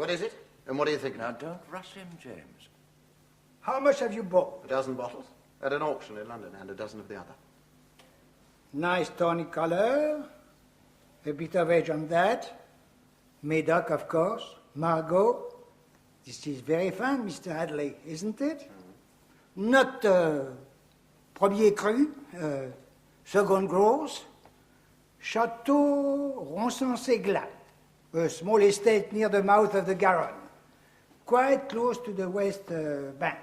What is it? And what do you think? Now, don't rush him, James. How much have you bought? A dozen bottles at an auction in London, and a dozen of the other. Nice tawny color. A bit of age on that. Medoc, of course. Margot. This is very fine, Mr. Hadleigh, isn't it? Not premier cru, second gross. Château Ronson-Séglat, a small estate near the mouth of the Garonne, quite close to the west bank.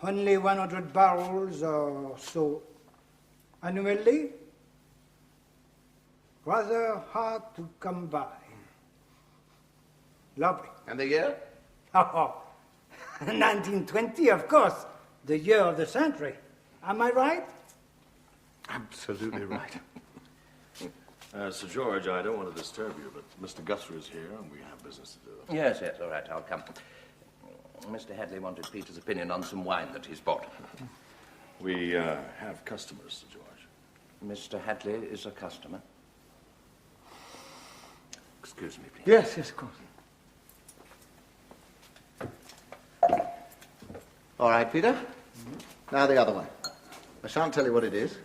Only 100 barrels or so annually. Rather hard to come by. Lovely. And the year? Oh, 1920, of course, the year of the century. Am I right? Absolutely right. Sir George, I don't want to disturb you, but Mr. Guthrie is here and we have business to do. Yes, all right, I'll come. Mr. Hadleigh wanted Peter's opinion on some wine that he's bought. We have customers, Sir George. Mr. Hadleigh is a customer. Excuse me, please. Yes, of course. All right, Peter. Now the other way. I shan't tell you what it is.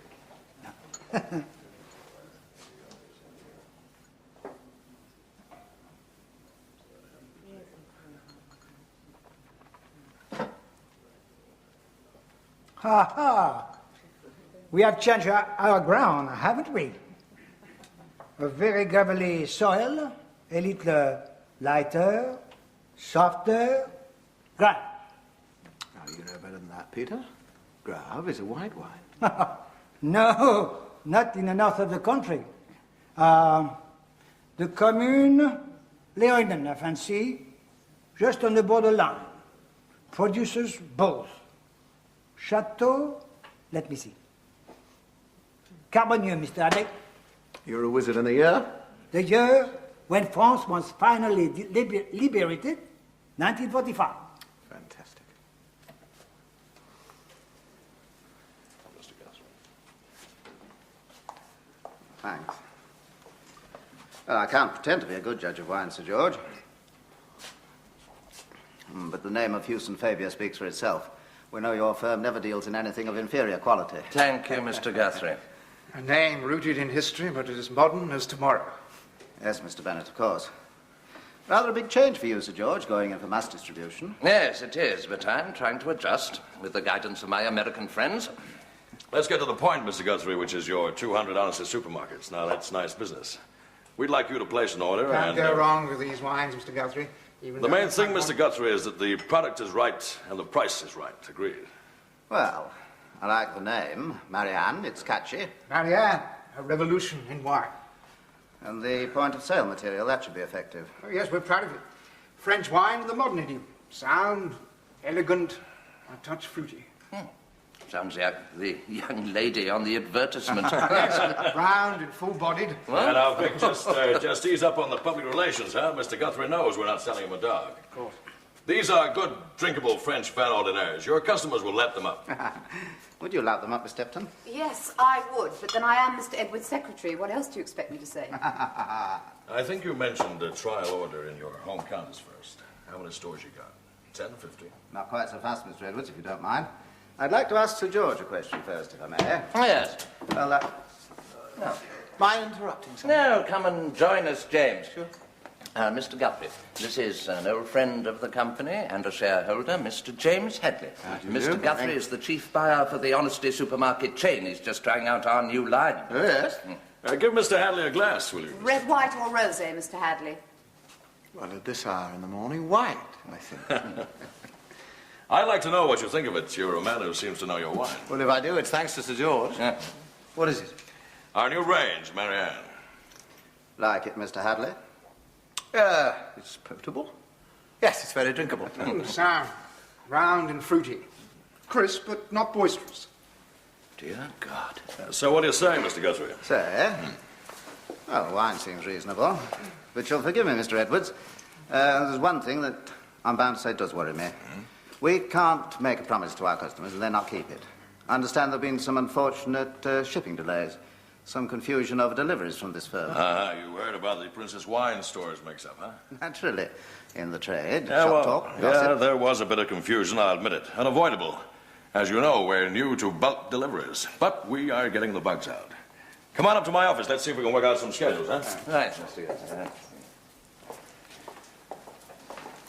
Ha ha! We have changed our ground, haven't we? A very gravelly soil, a little lighter, softer, Grave. Oh, you know better than that, Peter. Grave is a white wine. No, not in the north of the country. The commune, Leonen, I fancy, just on the borderline, produces both. Chateau, let me see. Carbonieux, Mr. Hadleigh. You're a wizard in the year? The year when France was finally liberated, 1945. Fantastic. Mr. Guthrie. Thanks. Well, I can't pretend to be a good judge of wine, Sir George. But the name of Hewson Fabius speaks for itself. We know your firm never deals in anything of inferior quality. Thank you, Mr. Guthrie. A name rooted in history, but as modern as tomorrow. Yes, Mr. Bennett, of course. Rather a big change for you, Sir George, going in for mass distribution. Yes, it is, but I'm trying to adjust with the guidance of my American friends. Let's get to the point, Mr. Guthrie, which is your 200 ounces supermarkets. Now, that's nice business. We'd like you to place an order Can't go wrong with these wines, Mr. Guthrie. Even the though main it's thing, not Mr. one- Guthrie, is that the product is right and the price is right. Agreed. Well, I like the name. Marianne, it's catchy. Marianne, a revolution in wine. And the point of sale material, that should be effective. Oh, yes, we're proud of it. French wine in the modern idiom. Sound, elegant, a touch fruity. Sounds like the young lady on the advertisement. Yes, round and full-bodied. And now, Vic, just ease up on the public relations, huh? Mr. Guthrie knows we're not selling him a dog. Of course. These are good, drinkable French vin ordinaires. Your customers will lap them up. Would you lap them up, Miss Stepton? Yes, I would, but then I am Mr. Edwards' secretary. What else do you expect me to say? I think you mentioned a trial order in your home counties first. How many stores you got? 10, 15? Not quite so fast, Mr. Edwards, if you don't mind. I'd like to ask Sir George a question first, if I may. Yes. Well, No. Mind interrupting, sir? No, come and join us, James. Sure. Mr. Guthrie, this is an old friend of the company and a shareholder, Mr. James Hadleigh. Mr. Guthrie is the chief buyer for the Honesty supermarket chain. He's just trying out our new line. Oh, yes? Give Mr. Hadleigh a glass, will you? Red, white, or rosé, Mr. Hadleigh? Well, at this hour in the morning, white, I think. I'd like to know what you think of it. You're a man who seems to know your wine. Well, if I do, it's thanks to Sir George. Yeah. What is it? Our new range, Marianne. like it, Mr. Hadleigh? It's potable. Yes, it's very drinkable. Sound, round and fruity. Crisp, but not boisterous. Dear God. So what do you say, Mr. Guthrie? Say? Well, the wine seems reasonable. But you'll forgive me, Mr. Edwards. There's one thing that I'm bound to say does worry me. We can't make a promise to our customers and then not keep it. I understand there have been some unfortunate shipping delays. some confusion over deliveries from this firm. You worried about the Princess Wine Stores mix-up, huh? Naturally. In the trade, Yeah, shop well, talk, yeah, gossip. there was a bit of confusion, I'll admit it. Unavoidable. As you know, we're new to bulk deliveries, but we are getting the bugs out. Come on up to my office. Let's see if we can work out some schedules, huh? Right, Mr. Guthrie.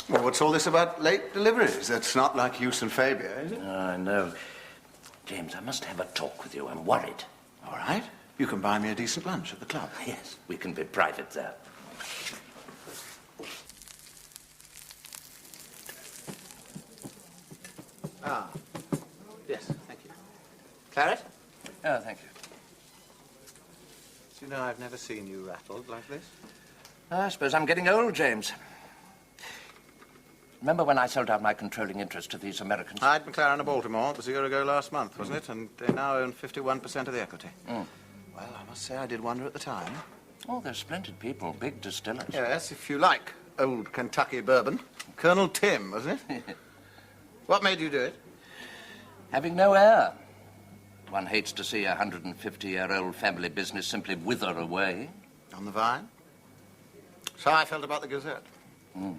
Well, what's all this about late deliveries? That's not like Houston Fabia, is it? I know. James, I must have a talk with you. I'm worried. All right. You can buy me a decent lunch at the club. Yes, we can be private there. Ah. Yes, thank you. Claret? Oh, thank you. Do you know, I've never seen you rattled like this. I suppose I'm getting old, James. Remember when I sold out my controlling interest to these Americans? Hyde, McLaren of Baltimore. It was a year ago last month, wasn't it? And they now own 51% of the equity. Well, I must say I did wonder at the time. Oh, they're splendid people, big distillers. Yes, if you like old Kentucky bourbon. Colonel Tim, wasn't it? What made you do it? Having no heir. One hates to see a 150-year-old family business simply wither away. On the vine? So I felt about the Gazette. Oh,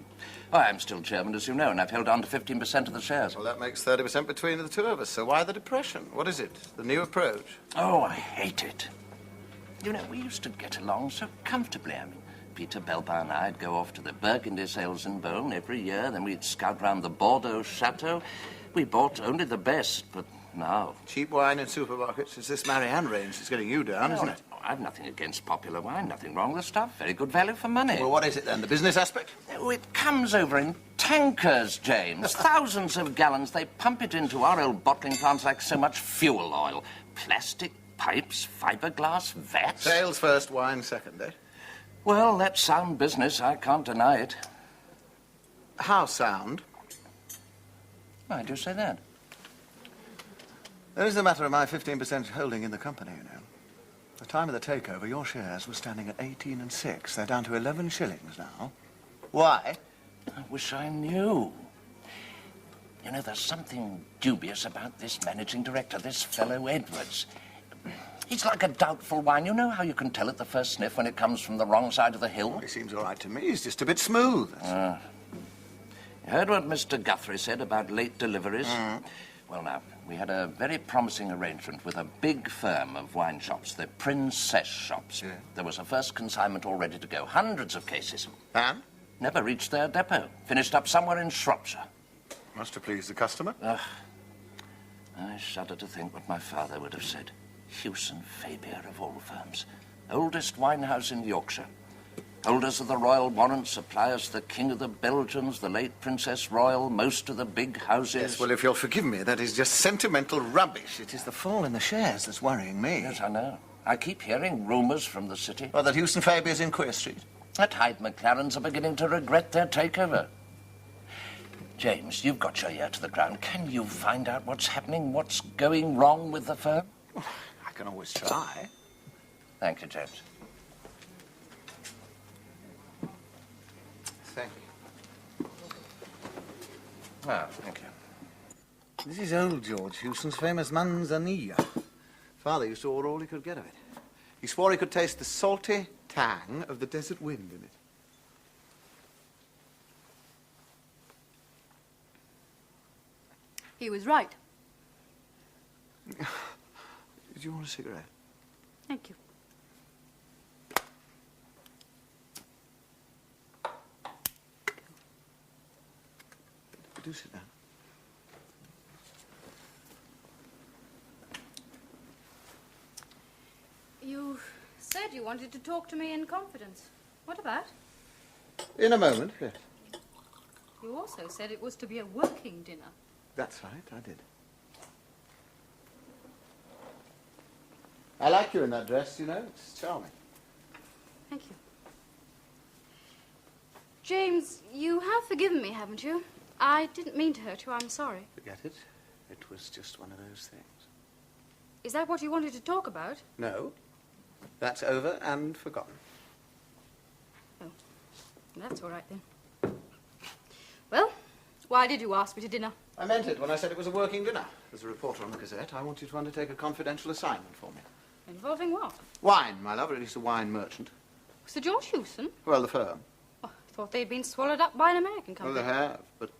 I'm still chairman, as you know, and I've held on to 15% of the shares. Well, that makes 30% between the two of us. So why the depression? What is it? The new approach? Oh, I hate it. You know, we used to get along so comfortably. I mean, Peter Belbar and I'd go off to the Burgundy sales in Beaune every year, then we'd scout round the Bordeaux chateau. We bought only the best, but now... Cheap wine in supermarkets. It's this Marianne range that's getting you down, isn't it? I've nothing against popular wine, nothing wrong with the stuff. Very good value for money. Well, what is it then? The business aspect? Oh, it comes over in tankers, James. Thousands of gallons. They pump it into our old bottling plants like so much fuel oil. Plastic pipes, fiberglass vats. Sales first, wine second, eh? Well, that's sound business. I can't deny it. How sound? Why do you say that? There is the matter of my 15% holding in the company, you know. At the time of the takeover, your shares were standing at 18 and 6. They're down to 11 shillings now. Why? I wish I knew. You know, there's something dubious about this managing director, this fellow Edwards. He's like a doubtful wine. You know how you can tell at the first sniff when it comes from the wrong side of the hill? He seems all right to me. He's just a bit smooth. You heard what Mr. Guthrie said about late deliveries? Well, now, we had a very promising arrangement with a big firm of wine shops, the Princess shops. Yeah. There was a first consignment all ready to go, hundreds of cases. And? Never reached their depot. Finished up somewhere in Shropshire. Must have pleased the customer. I shudder to think what my father would have said. Houston Fabia of all firms. Oldest wine house in Yorkshire. Holders of the royal warrant, suppliers, the King of the Belgians, the late Princess Royal, most of the big houses. Yes, well, if you'll forgive me, that is just sentimental rubbish. It is the fall in the shares that's worrying me. Yes, I know. I keep hearing rumours from the city. Well, that Houston Fabia's in Queer Street. That Hyde McLarens are beginning to regret their takeover. James, you've got your ear to the ground. Can you find out what's happening, what's going wrong with the firm? I can always try. Thank you, James. Thank you. Well, thank you. This is old George Houston's famous manzanilla. Father used to order all he could get of it. He swore he could taste the salty tang of the desert wind in it. He was right. Did you want a cigarette? Thank you. Do sit down. You said you wanted to talk to me in confidence. What about? In a moment, yes. You also said it was to be a working dinner. That's right, I did. I like you in that dress, you know. It's charming. Thank you. James, you have forgiven me, haven't you? I didn't mean to hurt you. I'm sorry. Forget it. It was just one of those things. Is that what you wanted to talk about? No. That's over and forgotten. Oh, that's all right then. Well, why did you ask me to dinner? I meant it when I said it was a working dinner. As a reporter on the Gazette, I want you to undertake a confidential assignment for me. Involving what? Wine, my love, or at least a wine merchant. Sir George Hewson? Well, the firm. Oh, I thought they'd been swallowed up by an American Well, company. they have, but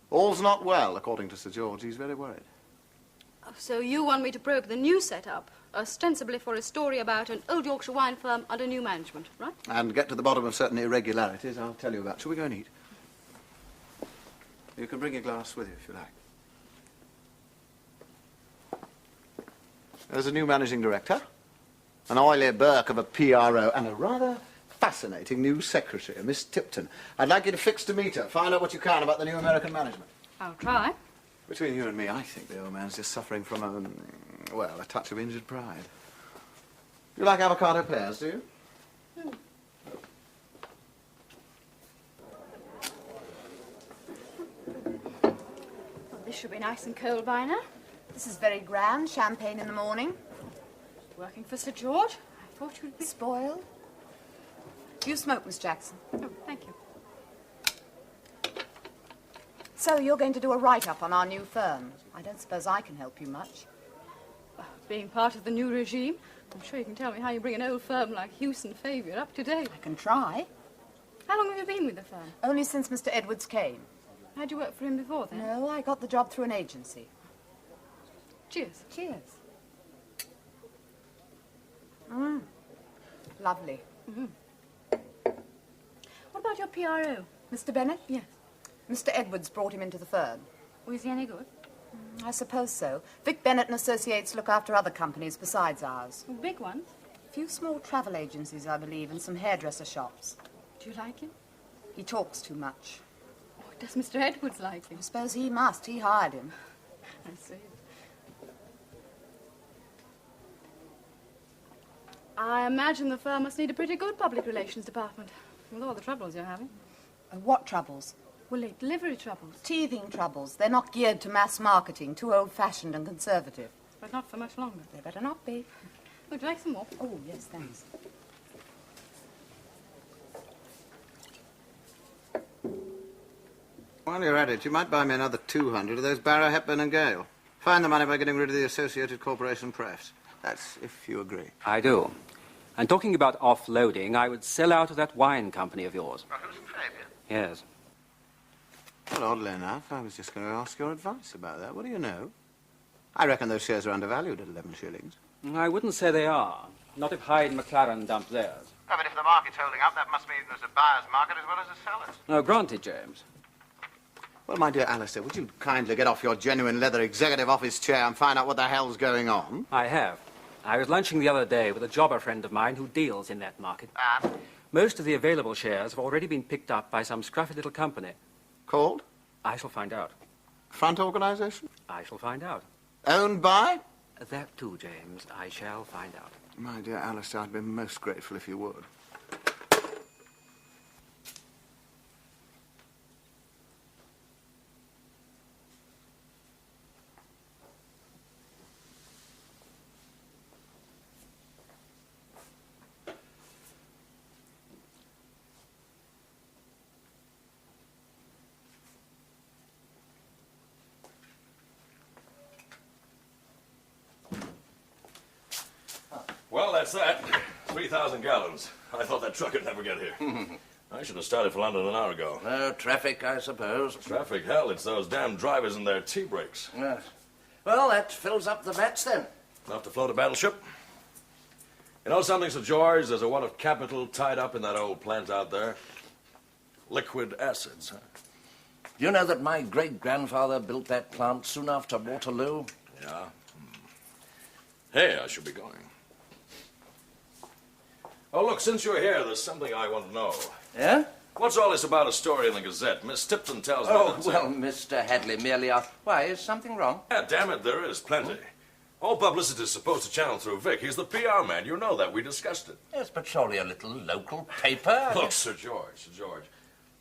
all's not well, according to Sir George. He's very worried. Oh, so you want me to probe the new setup, ostensibly for a story about an old Yorkshire wine firm under new management, right? And get to the bottom of certain irregularities I'll tell you about. Shall we go and eat? You can bring your glass with you if you like. There's a new managing director, an oily Burke of a PRO, and a rather fascinating new secretary, a Miss Tipton. I'd like you to fix to meet her, find out what you can about the new American management. I'll try. Between you and me, I think the old man's just suffering from a touch of injured pride. You like avocado pears, do you? Well, this should be nice and cold by now. This is very grand. Champagne in the morning. Working for Sir George? I thought you'd be... Spoiled. You smoke, Miss Jackson. Oh, thank you. So you're going to do a write-up on our new firm. I don't suppose I can help you much. Being part of the new regime, I'm sure you can tell me how you bring an old firm like Hewson Fabian up to date. I can try. How long have you been with the firm? Only since Mr. Edwards came. How'd you work for him before then? No, I got the job through an agency. Cheers. Cheers. Lovely. What about your PRO? Mr. Bennett? Yes. Mr. Edwards brought him into the firm. Was he any good? I suppose so. Vic Bennett and Associates look after other companies besides ours. Big ones? A few small travel agencies, I believe, and some hairdresser shops. Do you like him? He talks too much. Oh, does Mr. Edwards like him? I suppose he must. He hired him. I see. I imagine the firm must need a pretty good public relations department, with all the troubles you're having. What troubles? Well, late delivery troubles. Teething troubles. They're not geared to mass marketing, too old-fashioned and conservative. But not for much longer. They better not be. Would you like some more? Oh, yes, thanks. While you're at it, you might buy me another 200 of those Barrow, Hepburn and Gale. Find the money by getting rid of the Associated Corporation Press. That's if you agree. I do. And talking about offloading, I would sell out of that wine company of yours. Yes. Well, oddly enough, I was just going to ask your advice about that. What do you know? I reckon those shares are undervalued at 11 shillings. I wouldn't say they are. Not if Hyde and McLaren dumped theirs. Oh, but if the market's holding up, that must mean there's a buyer's market as well as a seller's. No, granted, James. Well, my dear Alistair, would you kindly get off your genuine leather executive office chair and find out what the hell's going on? I have. I was lunching the other day with a jobber friend of mine who deals in that market. And? Most of the available shares have already been picked up by some scruffy little company. Called? I shall find out. Front organisation? I shall find out. Owned by? That too, James. I shall find out. My dear Alistair, I'd be most grateful if you would. Well, that's that. 3,000 gallons. I thought that truck would never get here. I should have started for London an hour ago. No traffic, I suppose. Traffic? Hell, it's those damn drivers and their tea breaks. Yes. Well, that fills up the vats then. Enough to float a battleship. You know something, Sir George? There's a lot of capital tied up in that old plant out there. Liquid acids, huh? Do you know that my great-grandfather built that plant soon after Waterloo? Yeah. Hey, I should be going. Oh, look, since you're here, there's something I want to know. Yeah? What's all this about a story in the Gazette? Miss Tipton tells me Oh, that... well, Mr. Hadleigh merely asked... Why, is something wrong? Yeah, damn it, there is plenty. All publicity is supposed to channel through Vic. He's the PR man. You know that. We discussed it. Yes, but surely a little local paper... Look, Sir George,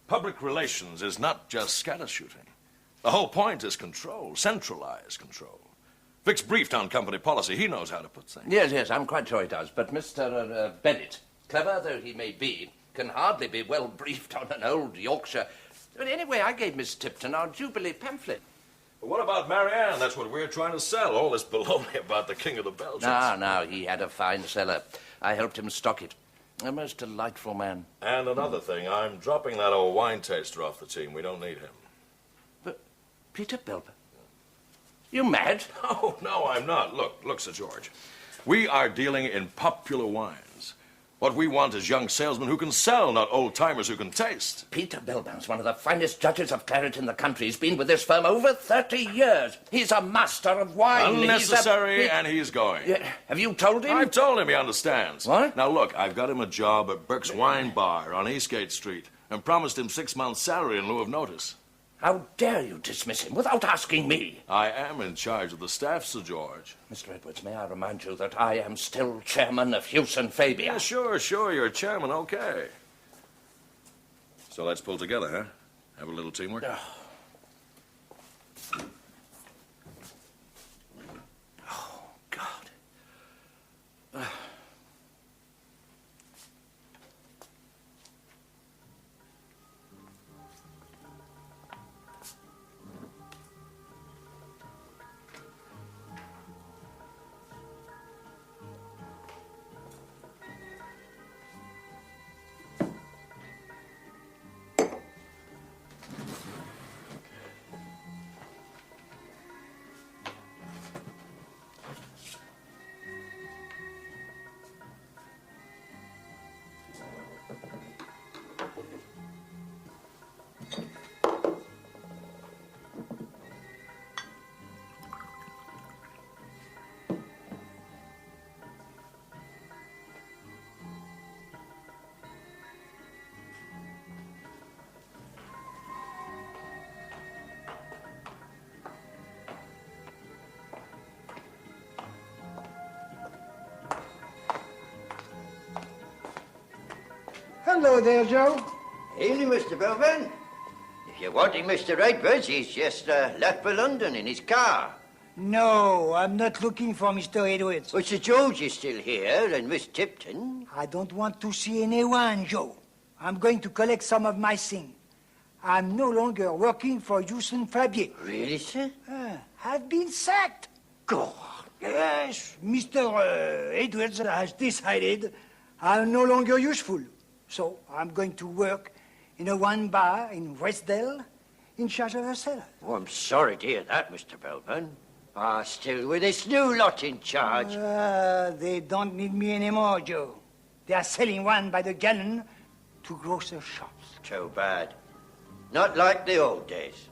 public relations is not just scatter shooting. The whole point is control, centralized control. Vic's briefed on company policy. He knows how to put things. Yes, I'm quite sure he does. But Mr. Bennett, clever though he may be, can hardly be well briefed on an old Yorkshire... But anyway, I gave Miss Tipton our Jubilee pamphlet. But what about Marianne? That's what we're trying to sell. All this baloney about the King of the Belgians. No, he had a fine cellar. I helped him stock it. A most delightful man. And another thing, I'm dropping that old wine taster off the team. We don't need him. But, Peter Belber? You mad? No, I'm not. Look, Sir George. We are dealing in popular wines. What we want is young salesmen who can sell, not old-timers who can taste. Peter Belbaum's one of the finest judges of claret in the country. He's been with this firm over 30 years. He's a master of wine. Unnecessary, and he's going. Have you told him? I've told him, he understands. What? Now, look, I've got him a job at Burke's Wine Bar on Eastgate Street and promised him 6 months' salary in lieu of notice. How dare you dismiss him without asking me? I am in charge of the staff, Sir George. Mr. Edwards, may I remind you that I am still chairman of Hughes and Fabia? Yeah, sure, you're chairman, okay. So let's pull together, huh? Have a little teamwork? Oh, God. Hello there, Joe. Evening, Mr. Belvin. If you're wanting Mr. Edwards, he's just left for London in his car. No, I'm not looking for Mr. Edwards. But Sir George is still here, and Miss Tipton. I don't want to see anyone, Joe. I'm going to collect some of my things. I'm no longer working for Hughes and Fabier. Really, sir? I've been sacked. God. Yes, Mr. Edwards has decided I'm no longer useful. So I'm going to work in a wine bar in Westdale in charge of a cellar. Oh, I'm sorry to hear that, Mr. Belvin. Still with this new lot in charge. They don't need me anymore, Joe. They are selling wine by the gallon to grocer shops. Too bad. Not like the old days.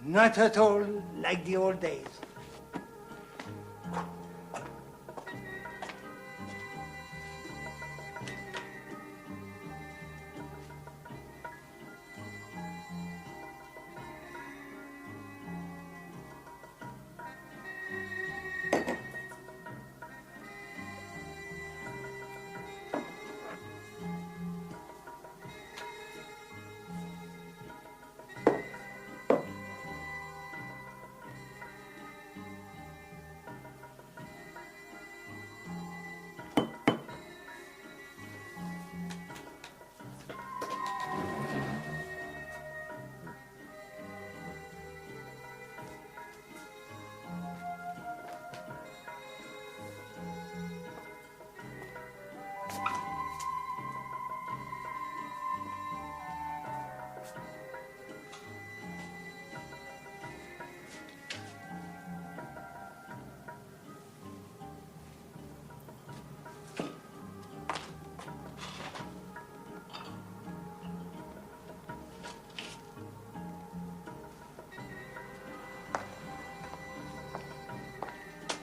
Not at all like the old days.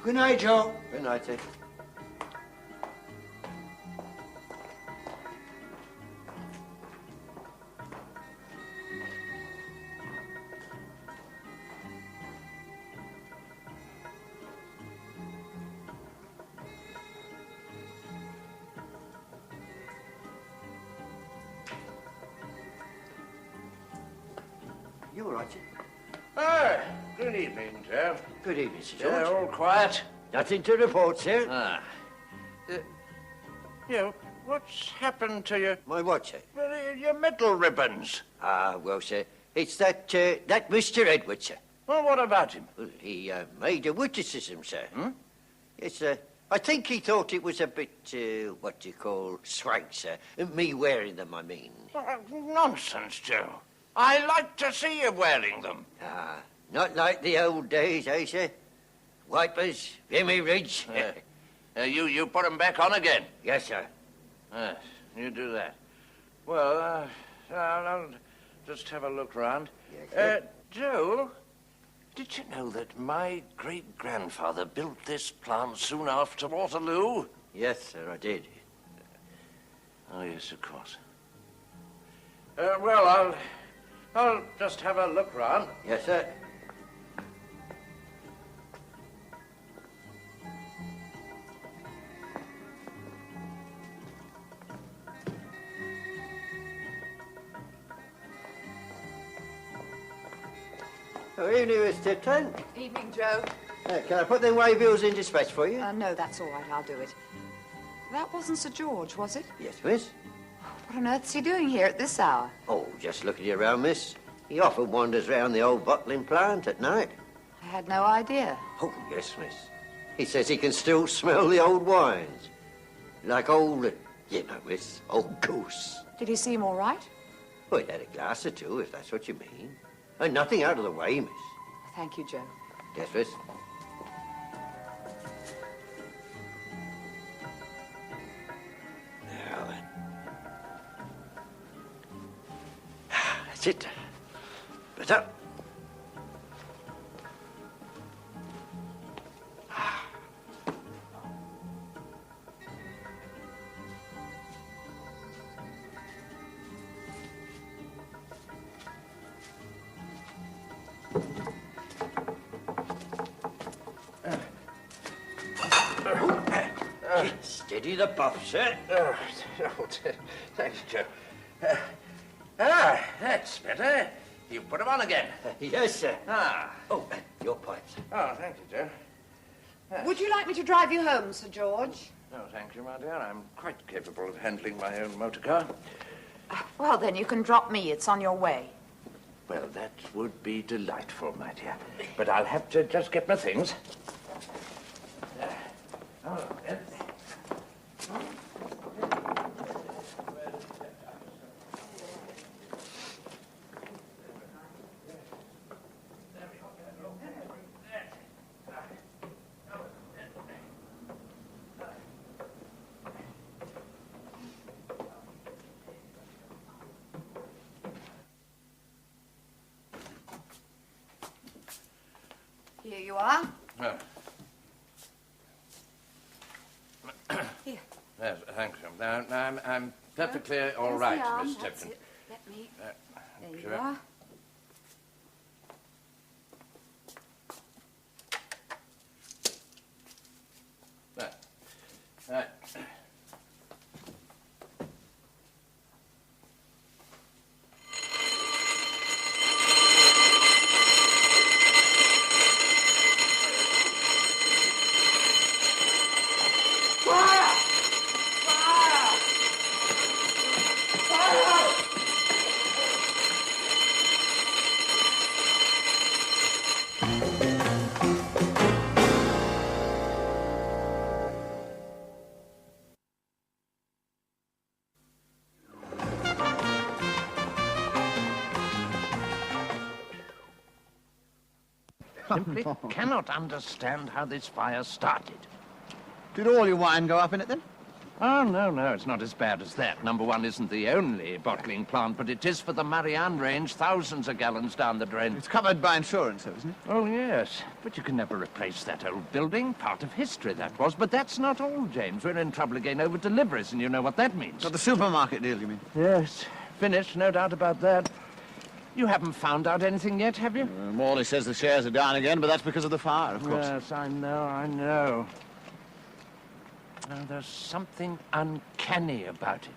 Good night, Joe. Good night, sir. You all right, sir? Good evening, sir. Good evening, Sir George. All quiet? Nothing to report, sir. What's happened to your... My what, sir? Your medal ribbons? Well, sir, it's that Mr. Edwards, sir. Well, what about him? Well, he made a witticism, sir. Yes, I think he thought it was a bit, what do you call, swag, sir. Me wearing them, I mean. Nonsense, Joe. I like to see you wearing them. Ah, not like the old days, eh, sir? Wipers, Vimy Ridge. You put them back on again? Yes, sir. Yes, you do that. Well, I'll just have a look round. Yes, Joe, did you know that my great-grandfather built this plant soon after Waterloo? Yes, sir, I did. Oh, yes, of course. Well, I'll just have a look round. Yes, sir. Oh, evening, Mr. Trent. Evening, Joe. Can I put them waybills in dispatch for you? No, that's all right. I'll do it. That wasn't Sir George, was it? Yes, miss. What on earth's he doing here at this hour? Oh, just looking you around, miss. He often wanders round the old bottling plant at night. I had no idea. Oh, yes, miss. He says he can still smell the old wines. Like old, you know, miss, old goose. Did he seem all right? Well, he had a glass or two, if that's what you mean. And nothing out of the way, miss. Thank you, Joe. Yes, miss. Now then. That's it. Better. Steady the buff, sir. Thanks, Joe. That's better. You put them on again. Yes, sir. Ah. Oh, your pipes. Oh, thank you, Joe. Would you like me to drive you home, Sir George? No, thank you, my dear. I'm quite capable of handling my own motor car. Well, then you can drop me. It's on your way. Well, that would be delightful, my dear. But I'll have to just get my things. Here you are. Here. Yes, thank you. Now, I'm perfectly all right, Miss Tipton. Let me... There sure. you are. Right. Simply cannot understand how this fire started. Did all your wine go up in it then? Oh, no, it's not as bad as that. Number one isn't the only bottling plant, but it is for the Marianne range, thousands of gallons down the drain. It's covered by insurance, though, isn't it? Oh, yes, but you can never replace that old building. Part of history, that was. But that's not all, James. We're in trouble again over deliveries, and you know what that means. Not the supermarket deal, you mean? Yes, finished, no doubt about that. You haven't found out anything yet, have you? Morley says the shares are down again, but that's because of the fire, of course. Yes, I know. Now, there's something uncanny about it.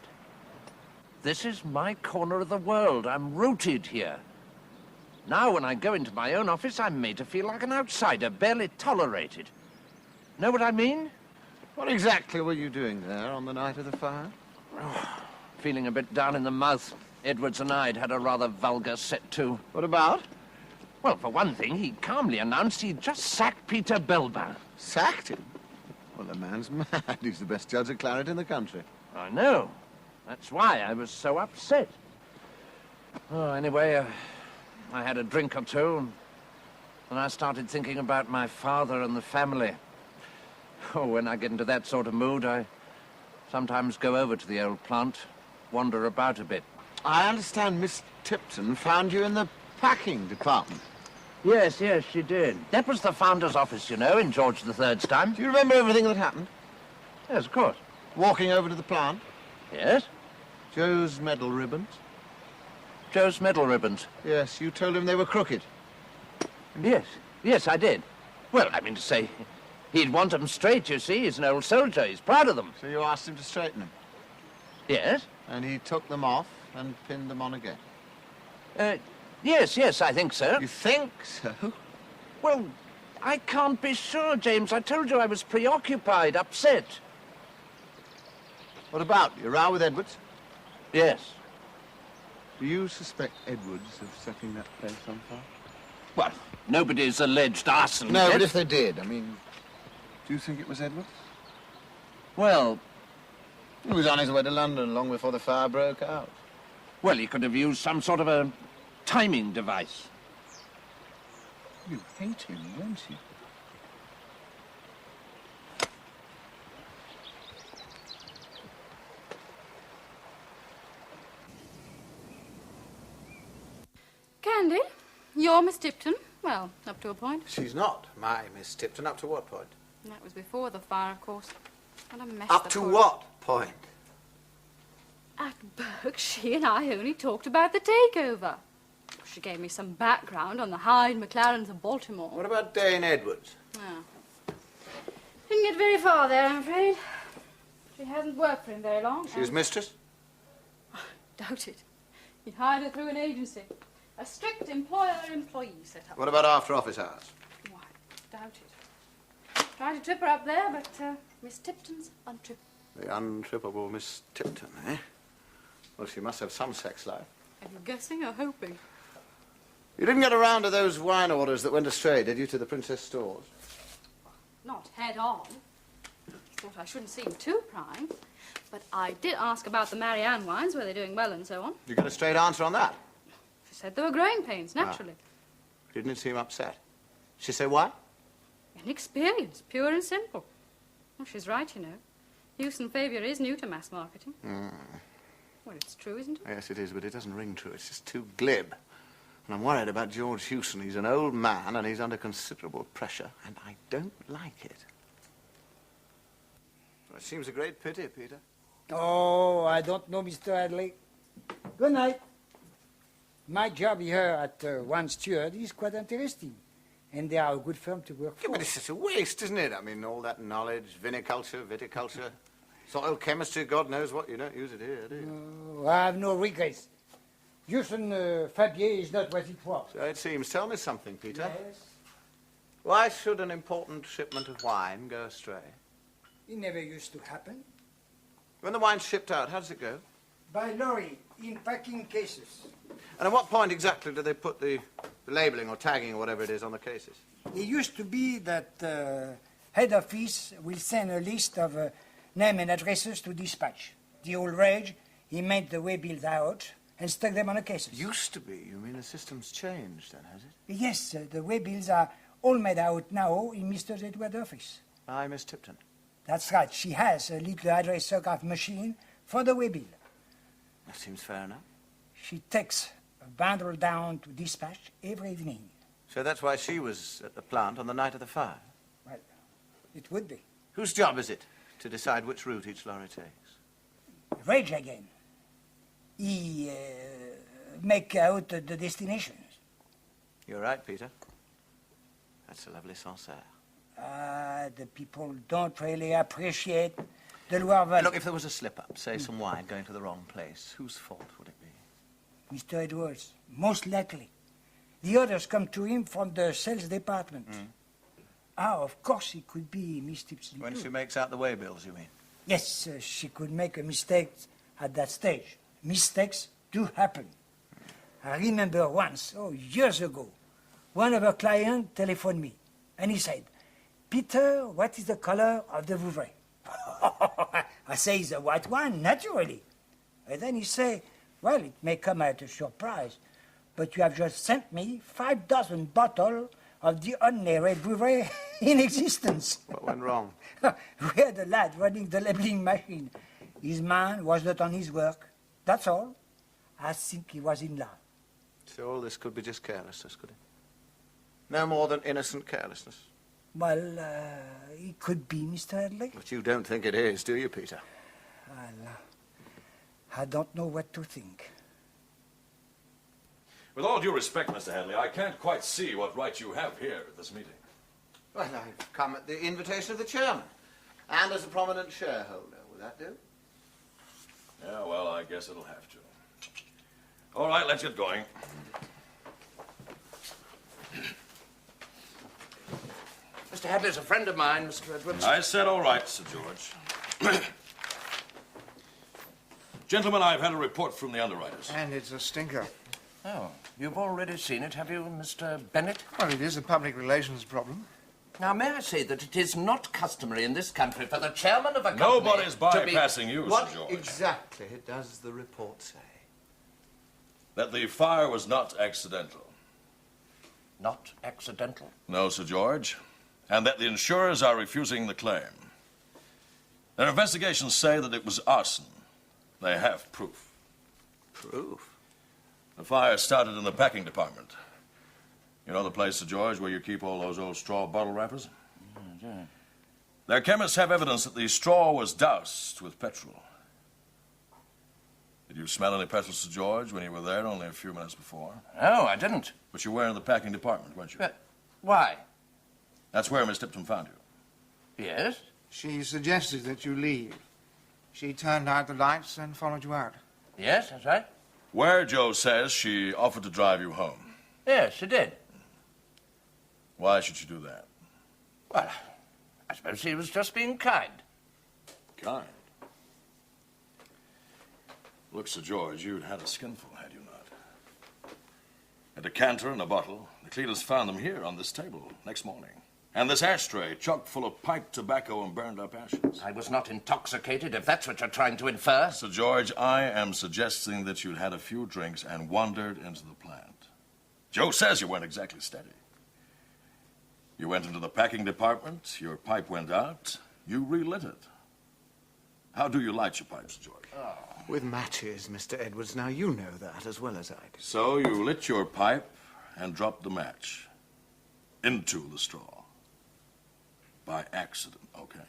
This is my corner of the world. I'm rooted here. Now, when I go into my own office, I'm made to feel like an outsider, barely tolerated. Know what I mean? What exactly were you doing there on the night of the fire? Oh, feeling a bit down in the mouth. Edwards and I'd had a rather vulgar set to. What about? Well, for one thing, he calmly announced he'd just sacked Peter Belbin. Sacked him? Well, the man's mad. He's the best judge of claret in the country. I know. That's why I was so upset. Oh, anyway, I had a drink or two, and I started thinking about my father and the family. Oh, when I get into that sort of mood, I sometimes go over to the old plant, wander about a bit. I understand Miss Tipton found you in the packing department. Yes, she did. That was the founder's office, you know, in George III's time. Do you remember everything that happened? Yes, of course. Walking over to the plant? Yes? Joe's medal ribbons? Joe's medal ribbons? Yes, you told him they were crooked. Yes, I did. Well, I mean to say, he'd want them straight, you see. He's an old soldier. He's proud of them. So you asked him to straighten them? Yes. And he took them off and pinned them on again? Yes, I think so. You think so? Well, I can't be sure, James. I told you I was preoccupied, upset. What about? Your row with Edwards? Yes. Do you suspect Edwards of setting that place on fire? Well, nobody's alleged arson. No, yet. but if they did, I mean, do you think it was Edwards? Well, he was on his way to London long before the fire broke out. Well, he could have used some sort of a timing device. You hate him, don't you? Candy, you're Miss Tipton. Well, up to a point. She's not my Miss Tipton. Up to what point? That was before the fire, of course. What a mess. Up to what point? At Burke, she and I only talked about the takeover. She gave me some background on the Hyde McLarens of Baltimore. What about Dane Edwards? Oh. Didn't get very far there, I'm afraid. She hasn't worked for him very long. She was mistress? Doubt it. He hired her through an agency. A strict employer-employee setup. What about after office hours? Why, doubt it. Tried to trip her up there, but Miss Tipton's untrippable. The untrippable Miss Tipton, eh? Well, she must have some sex life. Are you guessing or hoping? You didn't get around to those wine orders that went astray, did you, to the Princess stores? Not head on. Thought I shouldn't seem too prying. But I did ask about the Marianne wines, were they doing well and so on. You got a straight answer on that? She said there were growing pains, naturally. Didn't seem upset. She say why? Inexperience, pure and simple. Well, she's right, you know. Hewson Fabian is new to mass marketing. Well, it's true, isn't it? Yes, it is, but it doesn't ring true. It's just too glib. And I'm worried about George Hewson. He's an old man, and he's under considerable pressure, and I don't like it. Well, it seems a great pity, Peter. Oh, I don't know, Mr. Hadleigh. Good night. My job here at One Steward is quite interesting, and they are a good firm to work for. Yeah, but it's such a waste, isn't it? I mean, all that knowledge, viniculture, viticulture, soil chemistry, God knows what. You don't use it here, do you? Oh, I have no regrets. Hewson Fabian is not what it was. So it seems. Tell me something, Peter. Yes? Why should an important shipment of wine go astray? It never used to happen. When the wine's shipped out, how does it go? By lorry, in packing cases. And at what point exactly do they put the labelling or tagging or whatever it is on the cases? It used to be that head office will send a list of name and addresses to dispatch. The old rage, he made the waybills out and stuck them on the cases. Used to be? You mean the system's changed then, has it? Yes, the waybills are all made out now in Mr. Edward's office. Aye, Miss Tipton. That's right. She has a little addressograph machine for the waybill. That seems fair enough. She takes a bundle down to dispatch every evening. So that's why she was at the plant on the night of the fire? Well, it would be. Whose job is it to decide which route each lorry takes? Rage again. He make out the destinations. You're right, Peter. That's a lovely Sancerre. The people don't really appreciate the Loire Valley. Look, if there was a slip-up, say some wine going to the wrong place, whose fault would it be? Mr. Edwards, most likely. The others come to him from the sales department. Of course it could be Miss Tipton. When she makes out the waybills, you mean? Yes, she could make a mistake at that stage. Mistakes do happen. I remember once, years ago, one of our clients telephoned me, and he said, Peter, what is the color of the Vouvray? I say, it's a white wine, naturally. And then he say, well, it may come at a surprise, but you have just sent me 5 dozen bottles of the only red Vouvray in existence. What went wrong? We had a lad running the labeling machine. His mind was not on his work. That's all. I think he was in love. So all this could be just carelessness, could it? No more than innocent carelessness. Well, it could be, Mr. Hadleigh. But you don't think it is, do you, Peter? Well, I don't know what to think. With all due respect, Mr. Hadleigh, I can't quite see what right you have here at this meeting. Well, I've come at the invitation of the chairman, and as a prominent shareholder. Will that do? Yeah, well, I guess it'll have to. All right, let's get going. Mr. Hadleigh's a friend of mine, Mr. Edwards. I said all right, Sir George. Gentlemen, I've had a report from the underwriters. And it's a stinker. Oh, you've already seen it, have you, Mr. Bennett? Well, it is a public relations problem. Now, may I say that it is not customary in this country for the chairman of a company Nobody's to be... bypassing you, What Sir George. exactly does the report say? That the fire was not accidental. Not accidental? No, Sir George. And that the insurers are refusing the claim. Their investigations say that it was arson. They have proof. Proof? The fire started in the packing department. You know the place, Sir George, where you keep all those old straw bottle wrappers? Yeah. Their chemists have evidence that the straw was doused with petrol. Did you smell any petrol, Sir George, when you were there only a few minutes before? No, I didn't. But you were in the packing department, weren't you? But why? That's where Miss Tipton found you. Yes? She suggested that you leave. She turned out the lights and followed you out. Yes, that's right. Where, Joe says, she offered to drive you home. Yes, she did. Why should she do that? Well, I suppose she was just being kind. Kind? Look, Sir George, you'd had a skinful, had you not? A decanter and a bottle. The cleaners found them here on this table next morning. And this ashtray, chock full of pipe tobacco and burned up ashes. I was not intoxicated, if that's what you're trying to infer. Sir George, I am suggesting that you'd had a few drinks and wandered into the plant. Joe says you weren't exactly steady. You went into the packing department, your pipe went out, you relit it. How do you light your pipe, Sir George? With matches, Mr. Edwards. Now, you know that as well as I do. So you lit your pipe and dropped the match into the straw. By accident, okay?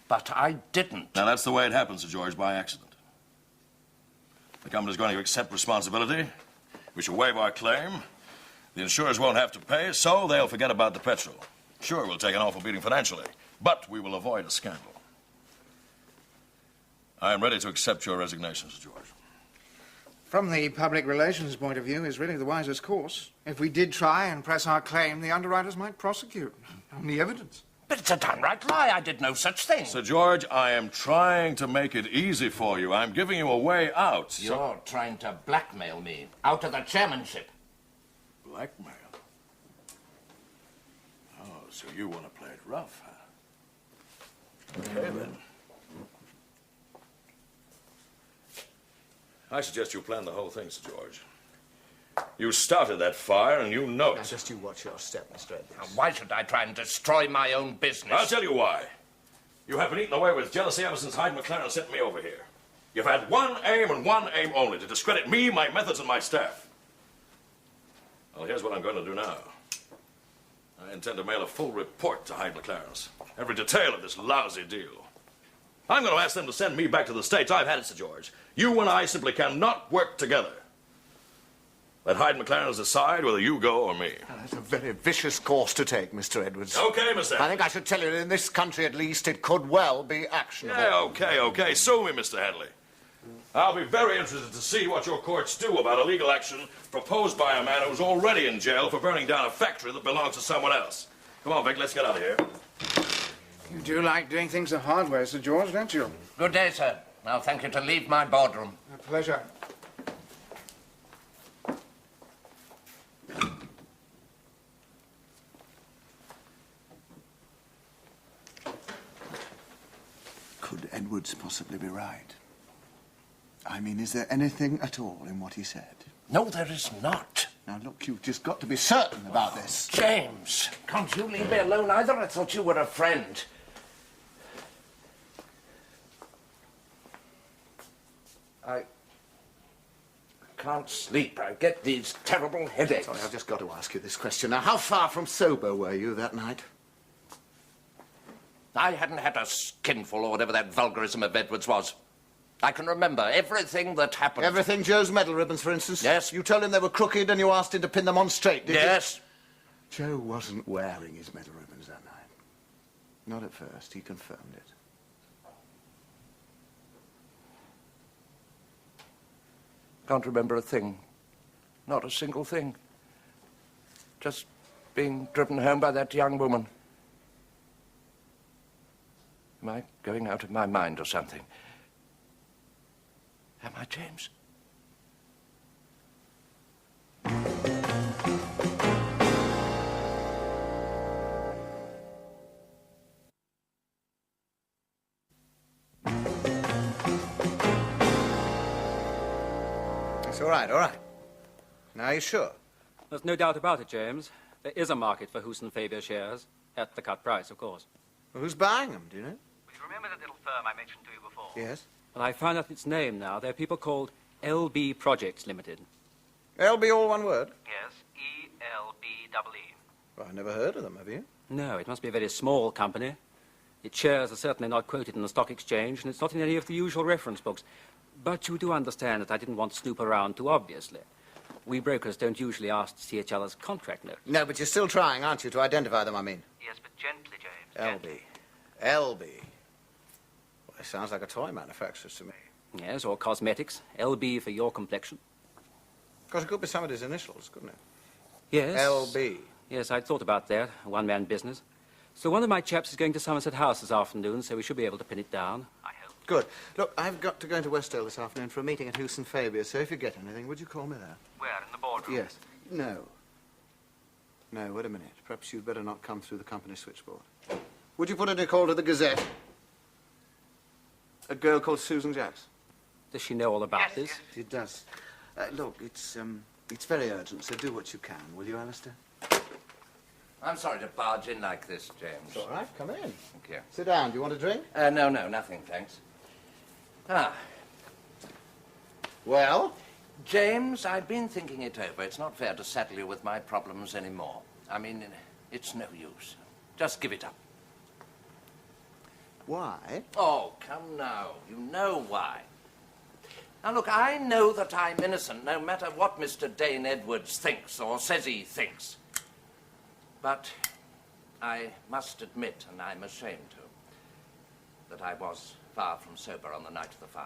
But I didn't. Now, that's the way it happens, Sir George, by accident. The company's going to accept responsibility. We shall waive our claim. The insurers won't have to pay, so they'll forget about the petrol. Sure, we'll take an awful beating financially, but we will avoid a scandal. I am ready to accept your resignation, Sir George. From the public relations point of view, is really the wisest course. If we did try and press our claim, the underwriters might prosecute on the evidence. But it's a downright lie. I did no such thing. Sir George, I am trying to make it easy for you. I'm giving you a way out. You're trying to blackmail me out of the chairmanship. Blackmail? Oh, so you want to play it rough, huh? Okay, then. I suggest you plan the whole thing, Sir George. You started that fire, and you know it. Now, just you watch your step, Mr. Edwards. Now, why should I try and destroy my own business? I'll tell you why. You have been eaten away with jealousy ever since Hyde McLaren sent me over here. You've had one aim and one aim only, to discredit me, my methods, and my staff. Well, here's what I'm going to do now. I intend to mail a full report to Hyde McLaren's. Every detail of this lousy deal. I'm going to ask them to send me back to the States. I've had it, Sir George. You and I simply cannot work together. Let Hyde McLaren's decide whether you go or me. Now, that's a very vicious course to take, Mr. Edwards. Okay, Mr. I think I should tell you that in this country, at least, it could well be actionable. Yeah, okay. Sue me, Mr. Hadleigh. I'll be very interested to see what your courts do about illegal action proposed by a man who's already in jail for burning down a factory that belongs to someone else. Come on, Vic, let's get out of here. You do like doing things the hard way, Sir George, don't you? Good day, sir. I'll thank you to leave my boardroom. A pleasure. Edwards possibly be right? I mean, is there anything at all in what he said? No, there is not. Now, look, you've just got to be certain about this. James, can't you leave me alone either? I thought you were a friend. I can't sleep. I get these terrible headaches. Sorry, I've just got to ask you this question. Now, how far from sober were you that night? I hadn't had a skinful or whatever that vulgarism of Edwards was. I can remember everything that happened. Everything? Joe's medal ribbons, for instance? Yes. You told him they were crooked and you asked him to pin them on straight, did you? Yes. Joe wasn't wearing his medal ribbons that night. Not at first. He confirmed it. Can't remember a thing. Not a single thing. Just being driven home by that young woman. Am I going out of my mind or something? Am I, James? It's all right, all right. Now, you're sure? There's no doubt about it, James. There is a market for Houston Faber shares, at the cut price, of course. Well, who's buying them, do you know? Well, you remember that little firm I mentioned to you before? Yes. Well, I found out its name now. They're people called LB Projects Limited. LB, all one word? Yes, E-L-B-E-E. Well, I've never heard of them, have you? No, it must be a very small company. Its shares are certainly not quoted in the stock exchange, and it's not in any of the usual reference books. But you do understand that I didn't want to snoop around too obviously. We brokers don't usually ask to see each other's contract notes. No, but you're still trying, aren't you, to identify them, I mean? Yes, but gently, James. LB. Gently. LB. Well, it sounds like a toy manufacturer to me. Yes, or cosmetics. LB for your complexion. Of course, it could be somebody's initials, couldn't it? Yes. LB. Yes, I'd thought about that. A one-man business. So one of my chaps is going to Somerset House this afternoon, so we should be able to pin it down. I hope. Good. Look, I've got to go into Westdale this afternoon for a meeting at Houston Faber, so if you get anything, would you call me there? Where? In the boardroom? Yes. No. No, wait a minute. Perhaps you'd better not come through the company switchboard. Would you put in a call to the Gazette? A girl called Susan Jacks. Does she know all about this? Yes. She does. Look, it's very urgent, so do what you can, will you, Alistair? I'm sorry to barge in like this, James. It's all right. Come in. Thank you. Sit down. Do you want a drink? No, nothing, thanks. Ah, Well? James, I've been thinking it over. It's not fair to saddle you with my problems anymore. I mean, it's no use. Just give it up. Why? Oh, come now. You know why. Now, look, I know that I'm innocent, no matter what Mr. Dane Edwards thinks or says he thinks. But I must admit, and I'm ashamed to, that I was far from sober on the night of the fire.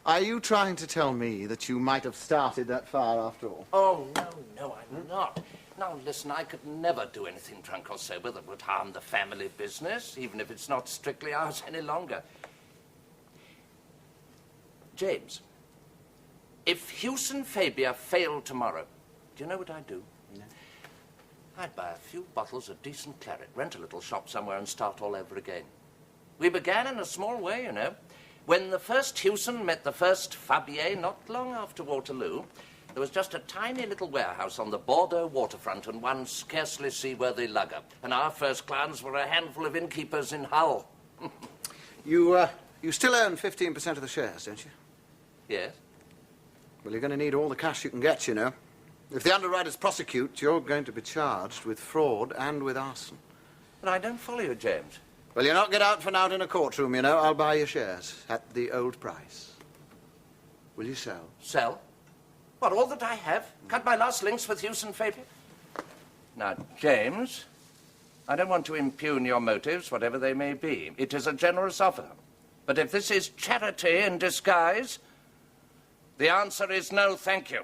Are you trying to tell me that you might have started that fire after all? Oh, no, I'm not. Now, listen, I could never do anything drunk or sober that would harm the family business, even if it's not strictly ours any longer. James, if Houston Faber failed tomorrow, do you know what I'd do? No. I'd buy a few bottles of decent claret, rent a little shop somewhere and start all over again. We began in a small way, you know. When the first Houston met the first Fabier not long after Waterloo, there was just a tiny little warehouse on the Bordeaux waterfront and one scarcely seaworthy lugger. And our first clients were a handful of innkeepers in Hull. You still own 15% of the shares, don't you? Yes? Well, you're going to need all the cash you can get, you know. If the underwriters prosecute, you're going to be charged with fraud and with arson. But I don't follow you, James. Well, you'll not get out for an out in a courtroom, you know. I'll buy your shares at the old price. Will you sell? Sell? What, all that I have? Cut my last links with Houston Faber? Now, James, I don't want to impugn your motives, whatever they may be. It is a generous offer. But if this is charity in disguise, the answer is no, thank you.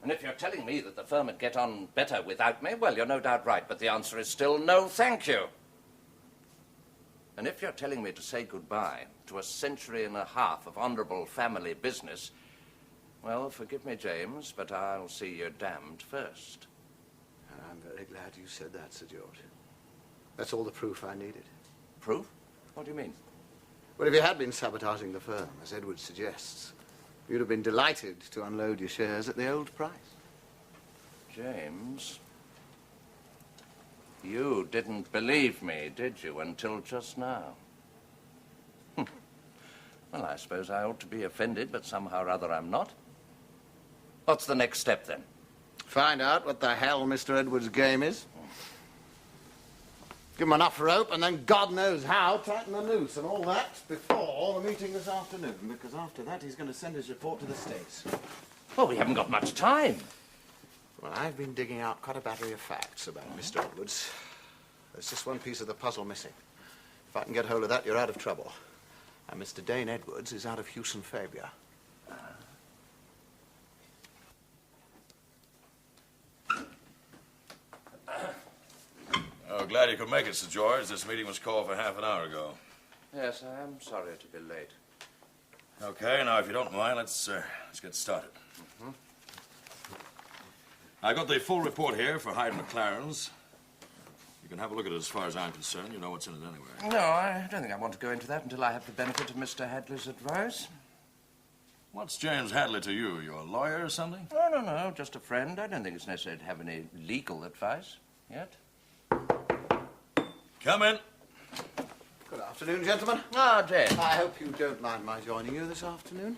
And if you're telling me that the firm would get on better without me, well, you're no doubt right, but the answer is still no, thank you. And if you're telling me to say goodbye to a century and a half of honourable family business, well, forgive me, James, but I'll see you damned first. And I'm very glad you said that, Sir George. That's all the proof I needed. Proof? What do you mean? Well, if you had been sabotaging the firm, as Edwards suggests, you'd have been delighted to unload your shares at the old price. James, you didn't believe me, did you, until just now? Well, I suppose I ought to be offended, but somehow or other I'm not. What's the next step, then? Find out what the hell Mr. Edwards' game is. Give him enough rope, and then God knows how, tighten the noose and all that before the meeting this afternoon, because after that he's going to send his report to the States. Well, we haven't got much time. Well, I've been digging out quite a battery of facts about Mr. Edwards. There's just one piece of the puzzle missing. If I can get hold of that, you're out of trouble. And Mr. Dane Edwards is out of Hewson Fabia. Oh, glad you could make it, Sir George. This meeting was called for half an hour ago. Yes, I am sorry to be late. Okay, now, if you don't mind, let's get started. I got the full report here for Hyde McLaren's. You can have a look at it as far as I'm concerned. You know what's in it anyway. No, I don't think I want to go into that until I have the benefit of Mr. Hadleigh's advice. What's James Hadleigh to you? You a lawyer or something? Oh, no, just a friend. I don't think it's necessary to have any legal advice yet. Come in. Good afternoon, gentlemen. Ah, James. I hope you don't mind my joining you this afternoon.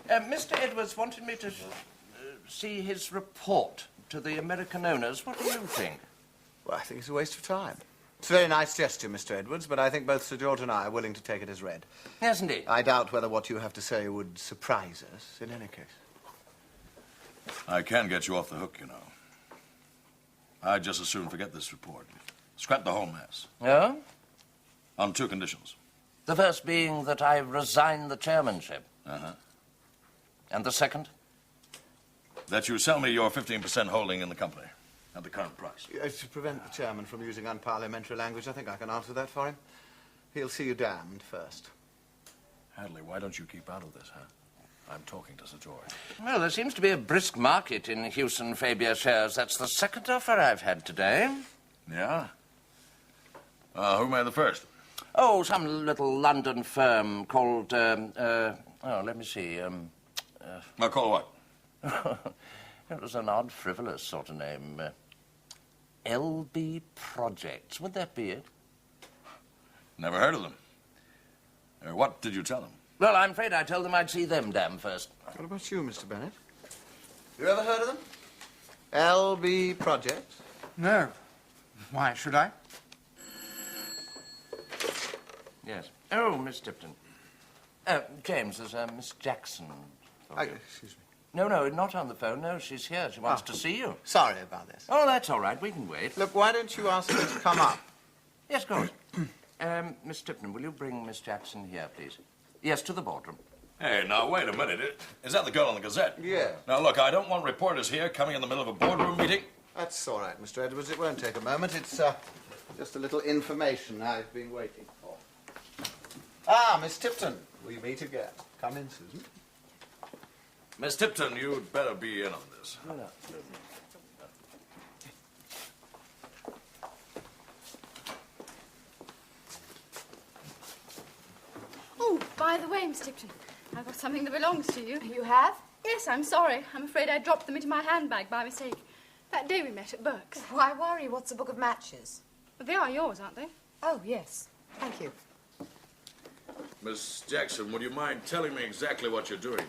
Mr. Edwards wanted me to see his report to the American owners. What do you think? Well, I think it's a waste of time. It's a very nice gesture, Mr. Edwards, but I think both Sir George and I are willing to take it as read. Yes, indeed. I doubt whether what you have to say would surprise us in any case. I can get you off the hook, you know. I'd just as soon forget this report. Scrap the whole mess. Oh? On two conditions. The first being that I resign the chairmanship. Uh-huh. And the second? That you sell me your 15% holding in the company at the current price. To prevent the chairman from using unparliamentary language, I think I can answer that for him. He'll see you damned first. Hadleigh, why don't you keep out of this, huh? I'm talking to Sir George. Well, there seems to be a brisk market in Hewson Fabia shares. That's the second offer I've had today. Yeah? Who made the first? Oh, some little London firm called, let me see, Now, call what? It was an odd, frivolous sort of name. LB Projects. Would that be it? Never heard of them. What did you tell them? Well, I'm afraid I told them I'd see them damn first. What about you, Mr. Bennett? You ever heard of them? LB Projects? No. Why should I? Yes. Oh, Miss Tipton. James, there's Miss Jackson. Excuse me. No, not on the phone. No, she's here. She wants to see you. Sorry about this. Oh, that's all right. We can wait. Look, why don't you ask her to come up? Yes, of course. Miss Tipton, will you bring Miss Jackson here, please? Yes, to the boardroom. Hey, now, wait a minute. Is that the girl in the Gazette? Yeah. Now, look, I don't want reporters here coming in the middle of a boardroom meeting. That's all right, Mr. Edwards. It won't take a moment. It's just a little information I've been waiting for. Ah, Miss Tipton. We meet again. Come in, Susan. Miss Tipton, you'd better be in on this. Oh, by the way, Miss Tipton, I've got something that belongs to you. You have? Yes, I'm sorry. I'm afraid I dropped them into my handbag by mistake. That day we met at Burke's. Why worry? What's a book of matches? But they are yours, aren't they? Oh, yes. Thank you. Miss Jackson, would you mind telling me exactly what you're doing here?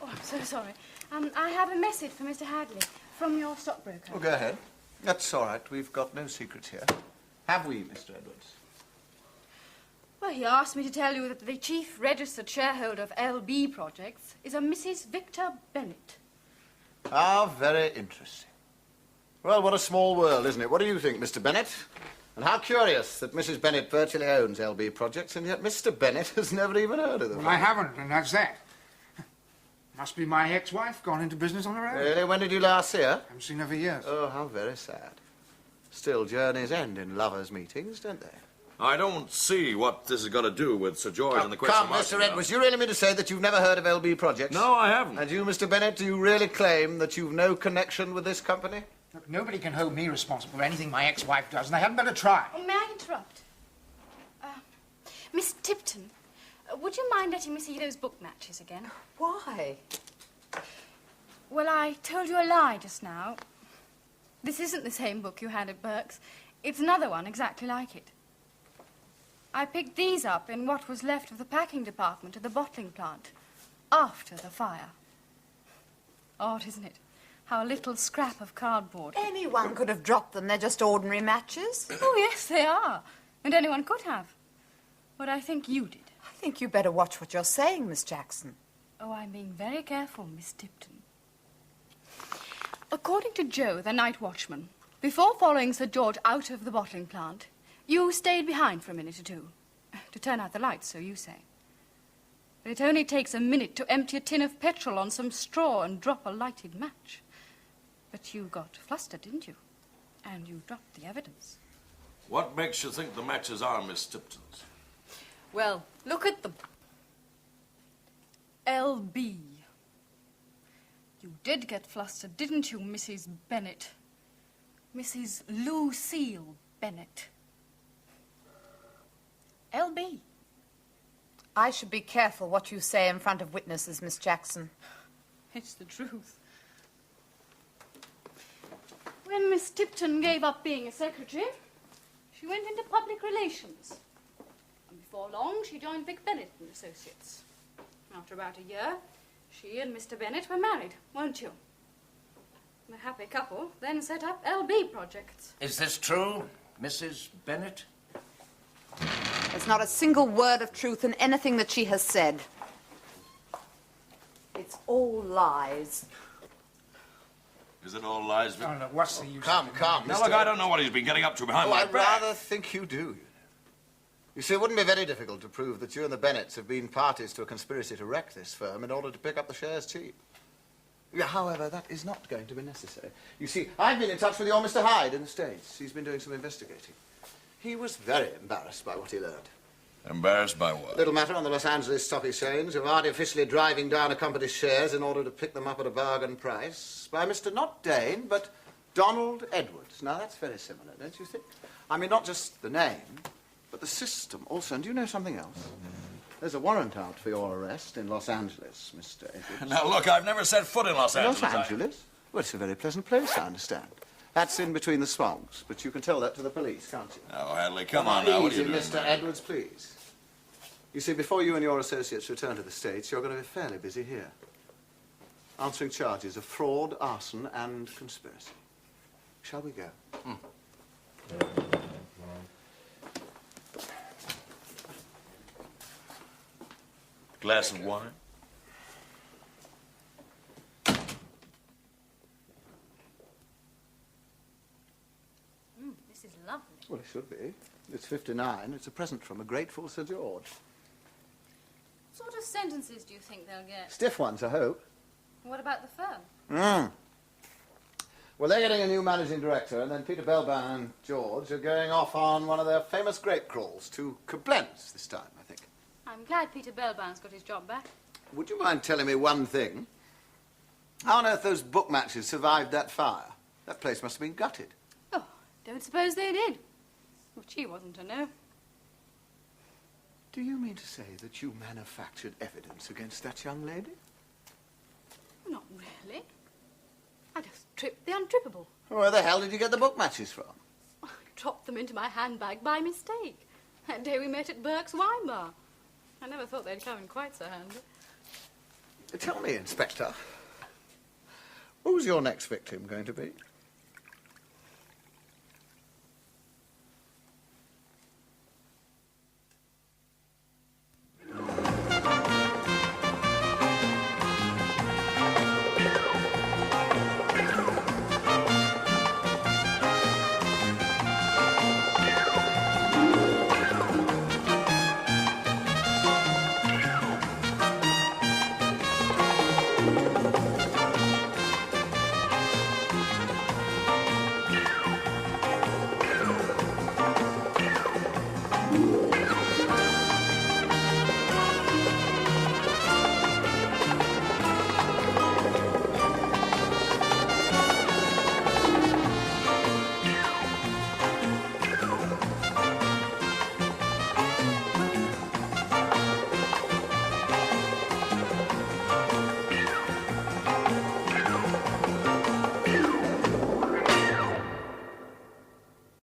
Oh, I'm so sorry. I have a message for Mr. Hadleigh from your stockbroker. Oh, go ahead. That's all right. We've got no secrets here. Have we, Mr. Edwards? Well, he asked me to tell you that the chief registered shareholder of LB Projects is a Mrs. Victor Bennett. How very interesting. Well, what a small world, isn't it? What do you think, Mr. Bennett? And how curious that Mrs. Bennett virtually owns LB Projects, and yet Mr. Bennett has never even heard of them. Well, I haven't, and that's that. Must be my ex-wife, gone into business on her own. Really? When did you last see her? Haven't seen her for years. Oh, how very sad. Still, journeys end in lovers' meetings, don't they? I don't see what this has got to do with Sir George and the question Come, Mr. Edwards, you really mean to say that you've never heard of LB Projects? No, I haven't. And you, Mr. Bennett, do you really claim that you've no connection with this company? Look, nobody can hold me responsible for anything my ex-wife does, and they hadn't better try. Oh, may I interrupt? Miss Tipton, would you mind letting me see those book matches again? Why? Well, I told you a lie just now. This isn't the same book you had at Burke's. It's another one exactly like it. I picked these up in what was left of the packing department of the bottling plant after the fire. Odd, isn't it? How a little scrap of cardboard... Anyone could have dropped them. They're just ordinary matches. Oh, yes, they are. And anyone could have. But I think you did. I think you better watch what you're saying, Miss Jackson. Oh, I'm being very careful, Miss Tipton. According to Joe, the night watchman, before following Sir George out of the bottling plant, you stayed behind for a minute or two. To turn out the lights, so you say. But it only takes a minute to empty a tin of petrol on some straw and drop a lighted match. But you got flustered, didn't you? And you dropped the evidence. What makes you think the matches are Miss Tipton's? Well, look at them. L.B. You did get flustered, didn't you, Mrs. Bennet? Mrs. Lucille Bennet. L.B. I should be careful what you say in front of witnesses, Miss Jackson. It's the truth. When Miss Tipton gave up being a secretary, she went into public relations. And before long, she joined Vic Bennet and Associates. After about a year, she and Mr. Bennet were married, weren't you? The happy couple then set up LB projects. Is this true, Mrs. Bennet? There's not a single word of truth in anything that she has said. It's all lies. Is it all lies? Oh, no, what's the use? Come. Now, look, I don't know what he's been getting up to behind my I'd back. rather think you do. You see, it wouldn't be very difficult to prove that you and the Bennets have been parties to a conspiracy to wreck this firm in order to pick up the shares cheap. Yeah, however, that is not going to be necessary. You see, I've been in touch with your Mr. Hyde in the States. He's been doing some investigating. He was very embarrassed by what he learned. Embarrassed by what? Little matter on the Los Angeles Stock Exchange of artificially driving down a company's shares in order to pick them up at a bargain price by Mr. not Dane, but Donald Edwards. Now, that's very similar, don't you think? I mean, not just the name, but the system also. And do you know something else? There's a warrant out for your arrest in Los Angeles, Mr. Edwards. Now, look, I've never set foot in Los Angeles. Los Angeles? Well, it's a very pleasant place, I understand. That's in between the swamps, but you can tell that to the police, can't you? Now, Hadleigh, come on now. What are you Easy, doing? Mr. Edwards, please. You see, before you and your associates return to the States, you're going to be fairly busy here, answering charges of fraud, arson, and conspiracy. Shall we go? Glass of wine? This is lovely. Well, it should be. It's 59. It's a present from a grateful Sir George. What sort of sentences do you think they'll get? Stiff ones, I hope. What about the firm? Well, they're getting a new managing director, and then Peter Belban and George are going off on one of their famous grape crawls to Koblenz this time, I think. I'm glad Peter Belban's got his job back. Would you mind telling me one thing? How on earth those book matches survived that fire? That place must have been gutted. Oh, don't suppose they did. Well, she wasn't to know. Do you mean to say that you manufactured evidence against that young lady? Not really. I just tripped the untrippable. Where the hell did you get the book matches from? I dropped them into my handbag by mistake. That day we met at Burke's wine bar. I never thought they'd come in quite so handy. Tell me, Inspector, who's your next victim going to be?